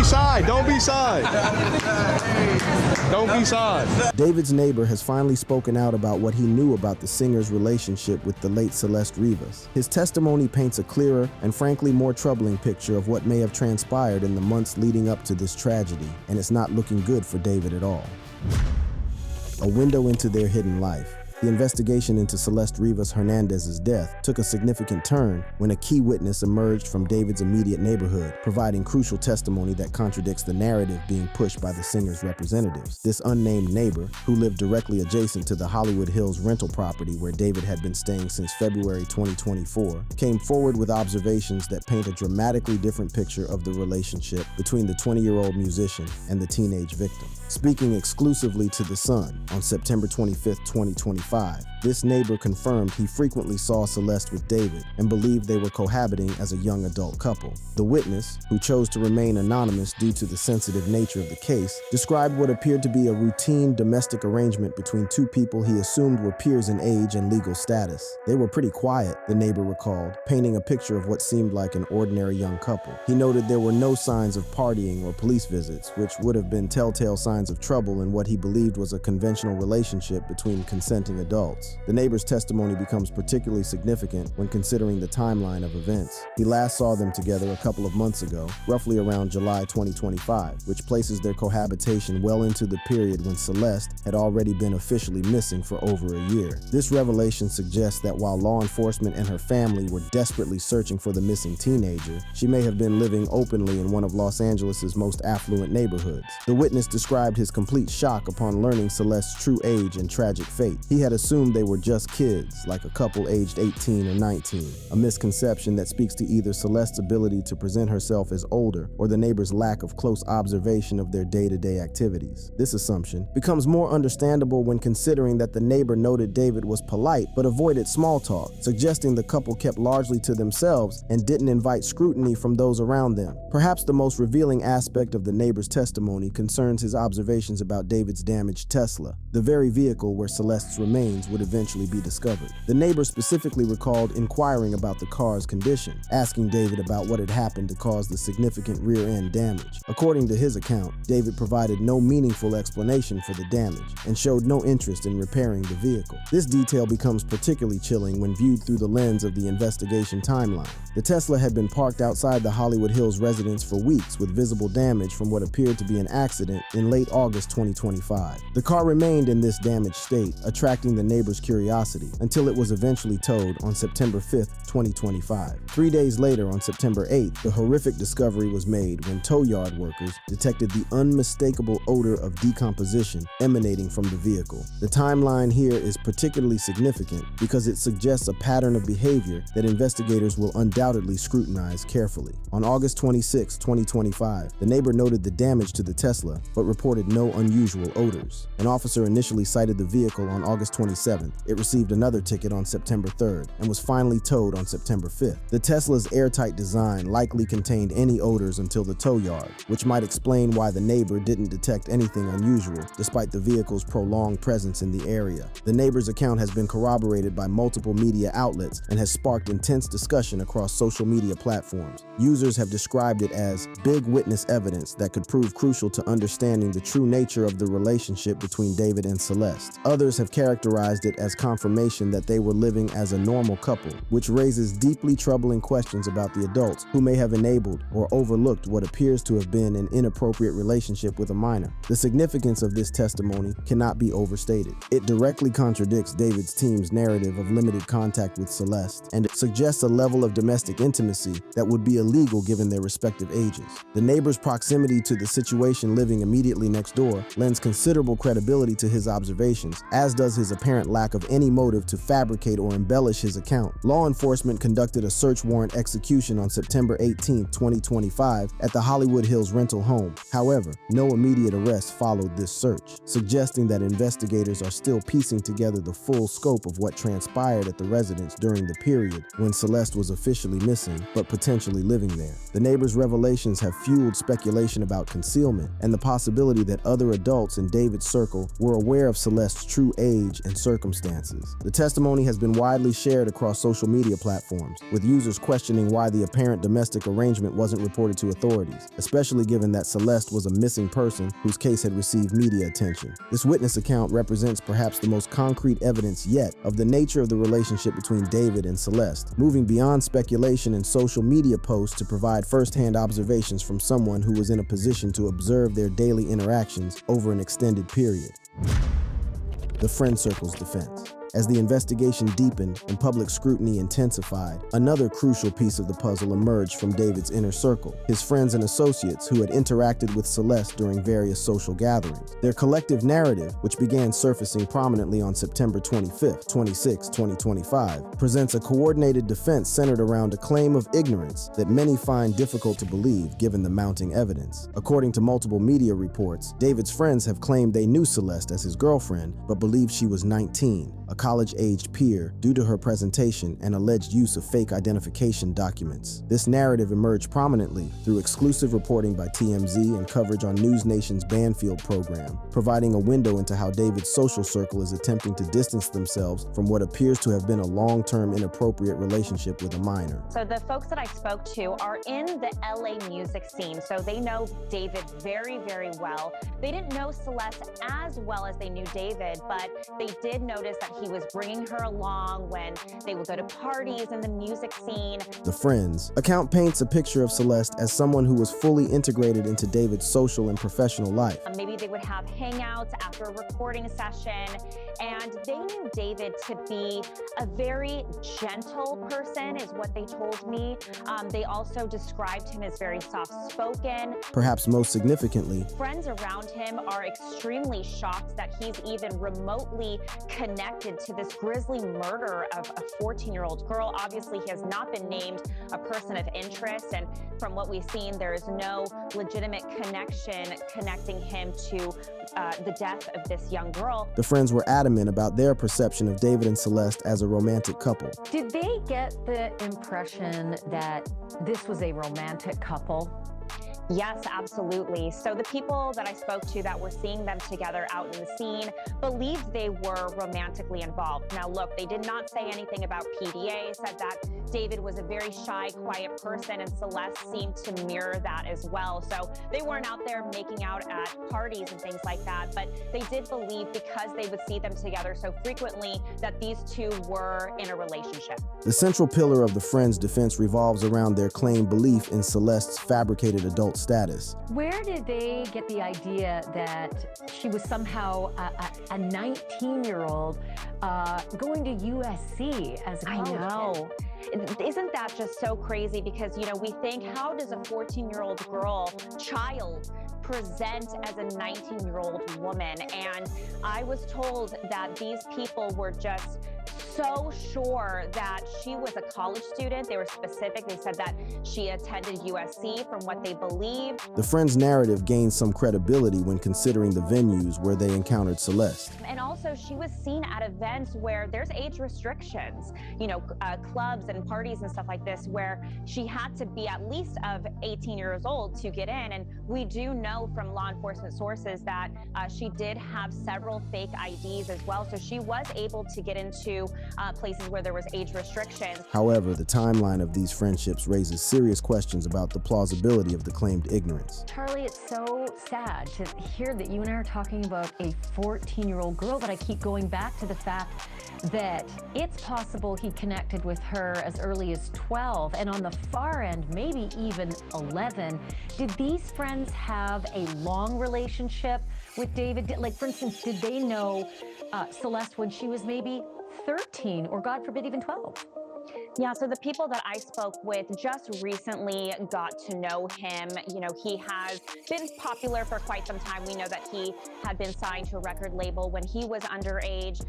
side. Don't be side. Don't be side. David's neighbor has finally spoken out about what he knew about the singer's relationship with the late Celeste Rivas. His testimony paints a clearer and frankly more troubling picture of what may have transpired in the months leading up to this tragedy, and it's not looking good for David at all. A window into their hidden life. The investigation into Celeste Rivas Hernandez's death took a significant turn when a key witness emerged from David's immediate neighborhood, providing crucial testimony that contradicts the narrative being pushed by the singer's representatives. This unnamed neighbor, who lived directly adjacent to the Hollywood Hills rental property where David had been staying since February 2024, came forward with observations that paint a dramatically different picture of the relationship between the 20-year-old musician and the teenage victim. Speaking exclusively to The Sun on September 25, 2025, this neighbor confirmed he frequently saw Celeste with David and believed they were cohabiting as a young adult couple. The witness, who chose to remain anonymous due to the sensitive nature of the case, described what appeared to be a routine domestic arrangement between two people he assumed were peers in age and legal status. They were pretty quiet, the neighbor recalled, painting a picture of what seemed like an ordinary young couple. He noted there were no signs of partying or police visits, which would have been telltale signs of trouble in what he believed was a conventional relationship between consenting adults. The neighbor's testimony becomes particularly significant when considering the timeline of events. He last saw them together a couple of months ago, roughly around July 2025, which places their cohabitation well into the period when Celeste had already been officially missing for over a year. This revelation suggests that while law enforcement and her family were desperately searching for the missing teenager, she may have been living openly in one of Los Angeles' most affluent neighborhoods. The witness described his complete shock upon learning Celeste's true age and tragic fate. He had assumed they were just kids, like a couple aged 18 or 19, a misconception that speaks to either Celeste's ability to present herself as older or the neighbor's lack of close observation of their day-to-day activities. This assumption becomes more understandable when considering that the neighbor noted David was polite but avoided small talk, suggesting the couple kept largely to themselves and didn't invite scrutiny from those around them. Perhaps the most revealing aspect of the neighbor's testimony concerns his observations about David's damaged Tesla, the very vehicle where Celeste's remains would eventually be discovered. The neighbor specifically recalled inquiring about the car's condition, asking David about what had happened to cause the significant rear-end damage. According to his account, David provided no meaningful explanation for the damage and showed no interest in repairing the vehicle. This detail becomes particularly chilling when viewed through the lens of the investigation timeline. The Tesla had been parked outside the Hollywood Hills residence for weeks with visible damage from what appeared to be an accident in late August 2025. The car remained in this damaged state, attracting the neighbor's curiosity until it was eventually towed on September 5, 2025. 3 days later, on September 8, the horrific discovery was made when tow yard workers detected the unmistakable odor of decomposition emanating from the vehicle. The timeline here is particularly significant because it suggests a pattern of behavior that investigators will undoubtedly scrutinize carefully. On August 26, 2025, the neighbor noted the damage to the Tesla, but reported no unusual odors. An officer initially cited the vehicle on August 27th. It received another ticket on September 3rd and was finally towed on September 5th. The Tesla's airtight design likely contained any odors until the tow yard, which might explain why the neighbor didn't detect anything unusual despite the vehicle's prolonged presence in the area. The neighbor's account has been corroborated by multiple media outlets and has sparked intense discussion across social media platforms. Users have described it as big witness evidence that could prove crucial to understanding the true nature of the relationship between David and Celeste. Others have characterized it as confirmation that they were living as a normal couple, which raises deeply troubling questions about the adults who may have enabled or overlooked what appears to have been an inappropriate relationship with a minor. The significance of this testimony cannot be overstated. It directly contradicts David's team's narrative of limited contact with Celeste, and it suggests a level of domestic intimacy that would be illegal given their respective ages. The neighbor's proximity to the situation living immediately next door lends considerable credibility to his observations, as does his apparent lack of any motive to fabricate or embellish his account. Law enforcement conducted a search warrant execution on September 18, 2025 at the Hollywood Hills rental home. However, no immediate arrests followed this search, suggesting that investigators are still piecing together the full scope of what transpired at the residence during the period when Celeste was officially missing, but potentially living there. The neighbor's revelations have fueled speculation about concealment and the possibility that other adults in David's circle were aware of Celeste's true age and circumstances. circumstances. The testimony has been widely shared across social media platforms, with users questioning why the apparent domestic arrangement wasn't reported to authorities, especially given that Celeste was a missing person whose case had received media attention. This witness account represents perhaps the most concrete evidence yet of the nature of the relationship between David and Celeste, moving beyond speculation and social media posts to provide first-hand observations from someone who was in a position to observe their daily interactions over an extended period. The friend circle's defense. As the investigation deepened and public scrutiny intensified, another crucial piece of the puzzle emerged from David's inner circle, his friends and associates who had interacted with Celeste during various social gatherings. Their collective narrative, which began surfacing prominently on September 25, 26, 2025, presents a coordinated defense centered around a claim of ignorance that many find difficult to believe given the mounting evidence. According to multiple media reports, David's friends have claimed they knew Celeste as his girlfriend, but believed she was 19. A college-aged peer due to her presentation and alleged use of fake identification documents. This narrative emerged prominently through exclusive reporting by TMZ and coverage on News Nation's Banfield program, providing a window into how David's social circle is attempting to distance themselves from what appears to have been a long-term inappropriate relationship with a minor. So the folks that I spoke to are in the LA music scene, so they know David very, very well. They didn't know Celeste as well as they knew David, but they did notice that he was bringing her along when they would go to parties in the music scene. The Friends account paints a picture of Celeste as someone who was fully integrated into David's social and professional life. Maybe they would have hangouts after a recording session, and they knew David to be a very gentle person, is what they told me. They also described him as very soft-spoken. Perhaps most significantly, friends around him are extremely shocked that he's even remotely connected to this grisly murder of a 14-year-old girl. Obviously, he has not been named a person of interest, and from what we've seen, there is no legitimate connection connecting him to the death of this young girl. The Friends were adamant about their perception of David and Celeste as a romantic couple. Did they get the impression that this was a romantic couple? Yes, absolutely. So the people that I spoke to that were seeing them together out in the scene believed they were romantically involved. Now, look, they did not say anything about PDA, said that David was a very shy, quiet person, and Celeste seemed to mirror that as well. So they weren't out there making out at parties and things like that, but they did believe, because they would see them together so frequently, that these two were in a relationship. The central pillar of the Friends' defense revolves around their claimed belief in Celeste's fabricated adult status. Where did they get the idea that she was somehow a 19-year-old going to USC as a college I know. Isn't that just so crazy? Because, you know, we think, how does a 14-year-old child present as a 19-year-old woman? And I was told that these people were just so sure that she was a college student. They were specific. They said that she attended USC from what they believed. The Friends' narrative gained some credibility when considering the venues where they encountered Celeste. And also, she was seen at events where there's age restrictions, you know, clubs and parties and stuff like this, where she had to be at least of 18 years old to get in. And we do know from law enforcement sources that she did have several fake IDs as well. So she was able to get into places where there was age restrictions. However, the timeline of these friendships raises serious questions about the plausibility of the claimed ignorance. Charlie, it's so sad to hear that you and I are talking about a 14-year-old girl, but I keep going back to the fact that it's possible he connected with her as early as 12, and on the far end, maybe even 11. Did these friends have a long relationship with David? Like, for instance, did they know Celeste when she was maybe 13, or God forbid, even 12? Yeah, so the people that I spoke with just recently got to know him. You know, he has been popular for quite some time. We know that he had been signed to a record label when he was underage.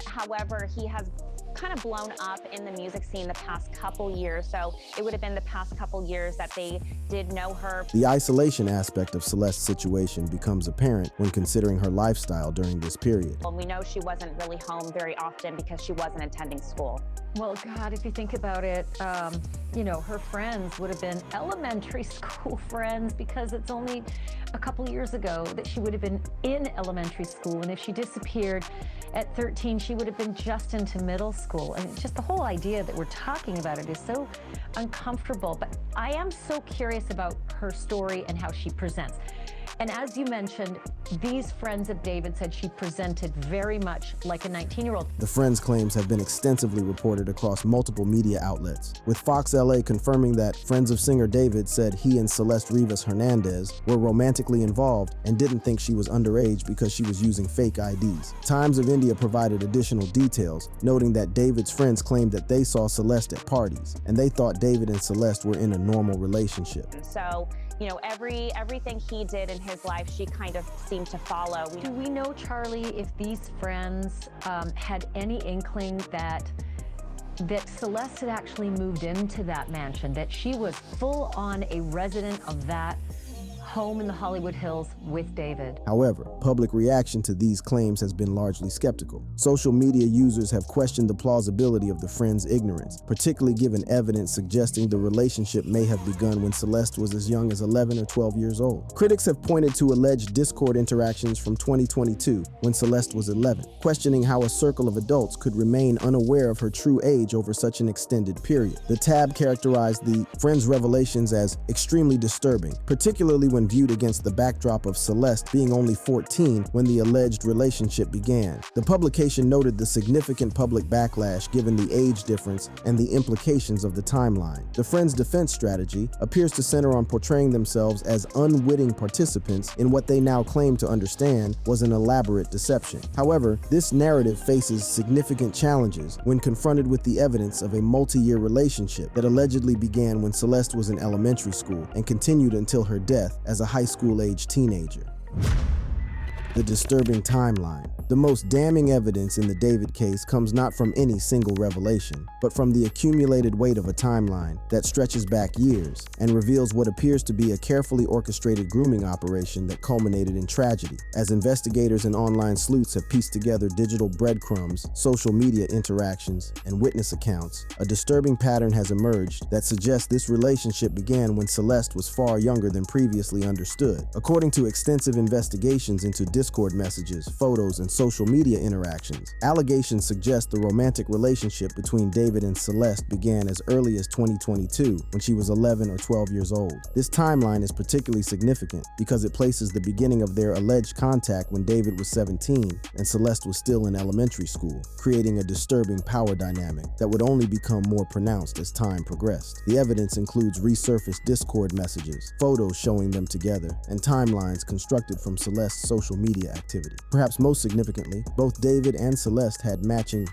However, he has kind of blown up in the music scene the past couple years. So it would have been the past couple years that they did know her. The isolation aspect of Celeste's situation becomes apparent when considering her lifestyle during this period. Well, we know she wasn't really home very often because she wasn't attending school. Well, God, if you think about it, you know, her friends would have been elementary school friends, because it's only a couple years ago that she would have been in elementary school, and if she disappeared at 13, she would have been just into middle school. And just the whole idea that we're talking about it is so uncomfortable. But I am so curious about her story and how she presents. And as you mentioned, these friends of David said she presented very much like a 19-year-old. The friends' claims have been extensively reported across multiple media outlets, with Fox LA confirming that friends of singer David said he and Celeste Rivas Hernandez were romantically involved and didn't think she was underage because she was using fake IDs. Times of India provided additional details, noting that David's friends claimed that they saw Celeste at parties, and they thought David and Celeste were in a normal relationship. So, you know, everything he did in his life, she kind of seemed to follow. Do we know, Charlie, if these friends had any inkling that Celeste had actually moved into that mansion, that she was full on a resident of that home in the Hollywood Hills with David? However, public reaction to these claims has been largely skeptical. Social media users have questioned the plausibility of the friends' ignorance, particularly given evidence suggesting the relationship may have begun when Celeste was as young as 11 or 12 years old. Critics have pointed to alleged Discord interactions from 2022, when Celeste was 11, questioning how a circle of adults could remain unaware of her true age over such an extended period. The tab characterized the friends' revelations as extremely disturbing, particularly when viewed against the backdrop of Celeste being only 14 when the alleged relationship began. The publication noted the significant public backlash given the age difference and the implications of the timeline. The Friends' defense strategy appears to center on portraying themselves as unwitting participants in what they now claim to understand was an elaborate deception. However, this narrative faces significant challenges when confronted with the evidence of a multi-year relationship that allegedly began when Celeste was in elementary school and continued until her death as a high school-age teenager. The disturbing timeline. The most damning evidence in the David case comes not from any single revelation, but from the accumulated weight of a timeline that stretches back years and reveals what appears to be a carefully orchestrated grooming operation that culminated in tragedy. As investigators and online sleuths have pieced together digital breadcrumbs, social media interactions, and witness accounts, a disturbing pattern has emerged that suggests this relationship began when Celeste was far younger than previously understood. According to extensive investigations into Discord messages, photos, and social media interactions, allegations suggest the romantic relationship between David and Celeste began as early as 2022, when she was 11 or 12 years old. This timeline is particularly significant because it places the beginning of their alleged contact when David was 17 and Celeste was still in elementary school, creating a disturbing power dynamic that would only become more pronounced as time progressed. The evidence includes resurfaced Discord messages, photos showing them together, and timelines constructed from Celeste's social media activity. Perhaps most significantly, both David and Celeste had matching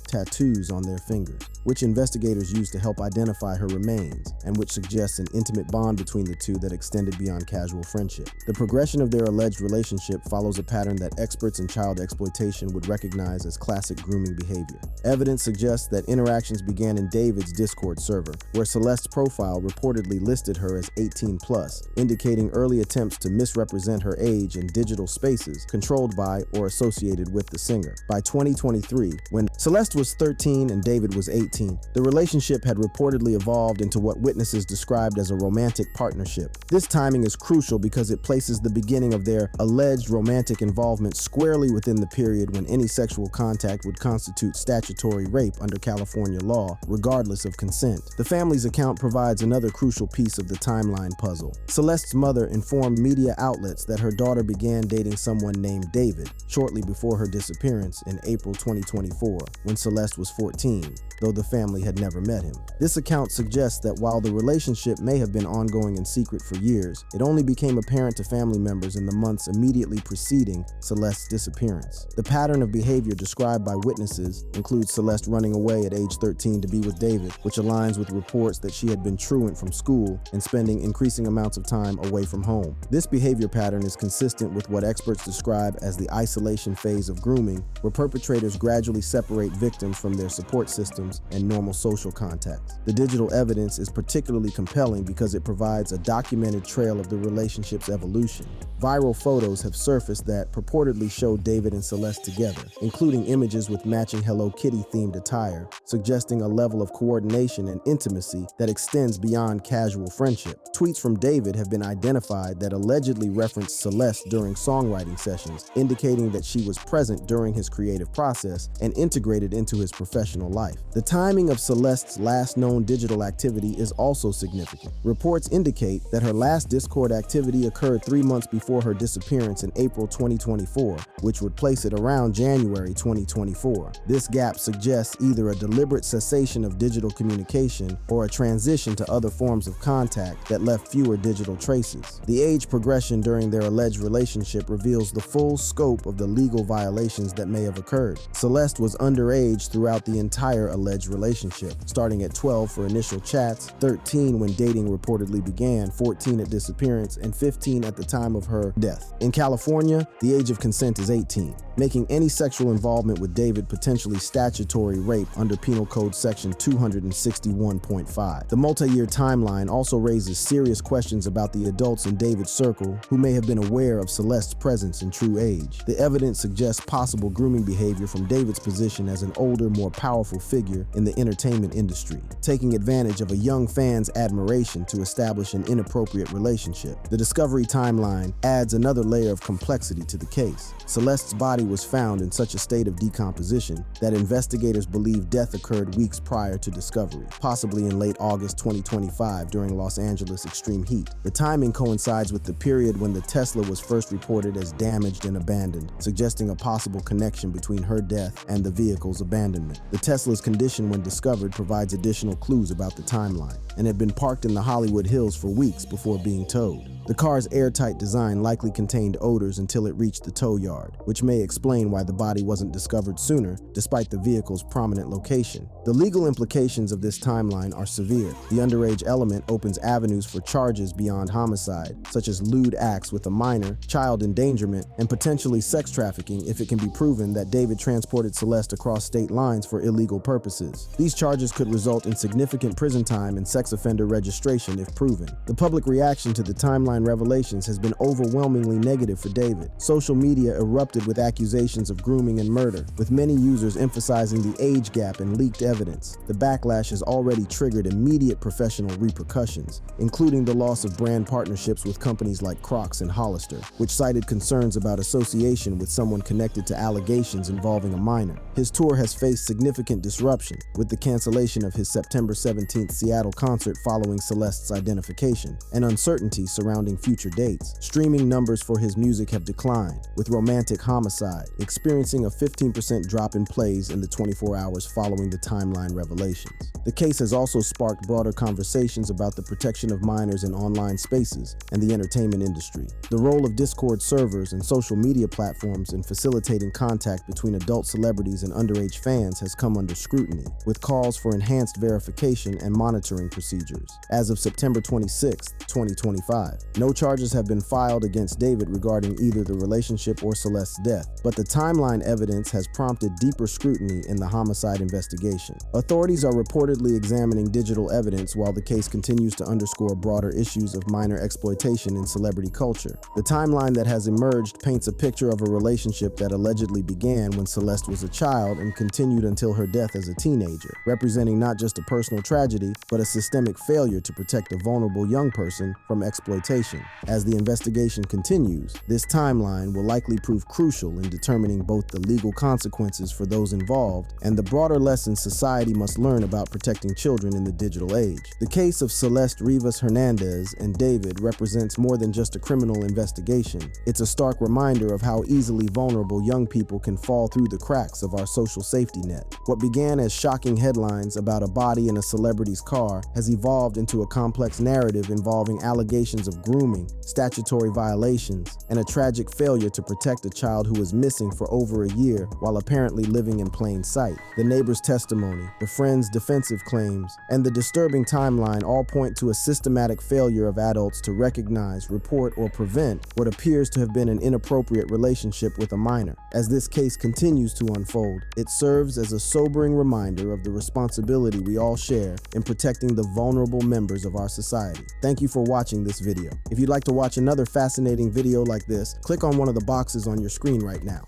tattoos on their fingers, which investigators used to help identify her remains, and which suggests an intimate bond between the two that extended beyond casual friendship. The progression of their alleged relationship follows a pattern that experts in child exploitation would recognize as classic grooming behavior. Evidence suggests that interactions began in David's Discord server, where Celeste's profile reportedly listed her as 18+, indicating early attempts to misrepresent her age in digital spaces controlled by or associated with the singer. By 2023, when Celeste was 13 and David was 18, the relationship had reportedly evolved into what witnesses described as a romantic partnership. This timing is crucial because it places the beginning of their alleged romantic involvement squarely within the period when any sexual contact would constitute statutory rape under California law, regardless of consent. The family's account provides another crucial piece of the timeline puzzle. Celeste's mother informed media outlets that her daughter began dating someone named David shortly before her disappearance in April 2024, when Celeste was 14, though the family had never met him. This account suggests that while the relationship may have been ongoing in secret for years, it only became apparent to family members in the months immediately preceding Celeste's disappearance. The pattern of behavior described by witnesses includes Celeste running away at age 13 to be with David, which aligns with reports that she had been truant from school and spending increasing amounts of time away from home. This behavior pattern is consistent with what experts describe as the isolation phase of grooming, where perpetrators gradually separate victims from their support systems and normal social contacts. The digital evidence is particularly compelling because it provides a documented trail of the relationship's evolution. Viral photos have surfaced that purportedly show David and Celeste together, including images with matching Hello Kitty-themed attire, suggesting a level of coordination and intimacy that extends beyond casual friendship. Tweets from David have been identified that allegedly referenced Celeste during songwriting sessions, indicating that she was present during his creative process and integrated into his professional life. The timing of Celeste's last known digital activity is also significant. Reports indicate that her last Discord activity occurred 3 months before her disappearance in April 2024, which would place it around January 2024. This gap suggests either a deliberate cessation of digital communication or a transition to other forms of contact that left fewer digital traces. The age progression during their alleged relationship reveals the full scope of the legal violations that may have occurred. Celeste was underage throughout the entire alleged relationship, starting at 12 for initial chats, 13 when dating reportedly began, 14 at disappearance, and 15 at the time of her death. In California, the age of consent is 18, making any sexual involvement with David potentially statutory rape under Penal Code Section 261.5. The multi-year timeline also raises serious questions about the adults in David's circle who may have been aware of Celeste's presence and true age. The evidence suggests possible grooming behavior from David's position as an older, more powerful figure in the entertainment industry, taking advantage of a young fan's admiration to establish an inappropriate relationship. The discovery timeline adds another layer of complexity to the case. Celeste's body was found in such a state of decomposition that investigators believe death occurred weeks prior to discovery, possibly in late August 2025 during Los Angeles' extreme heat. The timing coincides with the period when the Tesla was first reported as damaged and abandoned, suggesting a possible connection between her death and the vehicle's abandonment. The Tesla's condition when discovered provides additional clues about the timeline, and had been parked in the Hollywood Hills for weeks before being towed. The car's airtight design likely contained odors until it reached the tow yard, which may explain why the body wasn't discovered sooner, despite the vehicle's prominent location. The legal implications of this timeline are severe. The underage element opens avenues for charges beyond homicide, such as lewd acts with a minor, child endangerment, and potentially sex trafficking if it can be proven that David transported Celeste across state lines for illegal purposes. These charges could result in significant prison time and sex offender registration if proven. The public reaction to the timeline revelations has been overwhelmingly negative for David. Social media erupted with accusations of grooming and murder, with many users emphasizing the age gap and leaked evidence. The backlash has already triggered immediate professional repercussions, including the loss of brand partnerships with companies like Crocs and Hollister, which cited concerns about association with someone connected to allegations involving a minor. His tour has faced significant disruption, with the cancellation of his September 17th Seattle concert following Celeste's identification, and uncertainty surrounding future dates. Streaming numbers for his music have declined, with Romantic Homicide experiencing a 15% drop in plays in the 24 hours following the timeline revelations. The case has also sparked broader conversations about the protection of minors in online spaces and the entertainment industry. The role of Discord servers and social media platforms in facilitating contact between adult celebrities and underage fans has come under scrutiny, with calls for enhanced verification and monitoring procedures. As of September 26, 2025, no charges have been filed against David regarding either the relationship or Celeste's death, but the timeline evidence has prompted deeper scrutiny in the homicide investigation. Authorities are reportedly examining digital evidence while the case continues to underscore broader issues of minor exploitation in celebrity culture. The timeline that has emerged paints a picture of a relationship that allegedly began when Celeste was a child and continued until her death as a teenager, representing not just a personal tragedy, but a systemic failure to protect a vulnerable young person from exploitation. As the investigation continues, this timeline will likely prove crucial in determining both the legal consequences for those involved and the broader lessons society must learn about protecting children in the digital age. The case of Celeste Rivas Hernandez and David represents more than just a criminal investigation. It's a stark reminder of how easily vulnerable young people can fall through the cracks of our social safety net. What began as shocking headlines about a body in a celebrity's car has evolved into a complex narrative involving allegations of grooming, statutory violations, and a tragic failure to protect a child who was missing for over a year while apparently living in plain sight. The neighbor's testimony, the friend's defensive claims, and the disturbing timeline all point to a systematic failure of adults to recognize, report, or prevent what appears to have been an inappropriate relationship with a minor. As this case continues to unfold, it serves as a sobering reminder reminder of the responsibility we all share in protecting the vulnerable members of our society. Thank you for watching this video. If you'd like to watch another fascinating video like this, click on one of the boxes on your screen right now.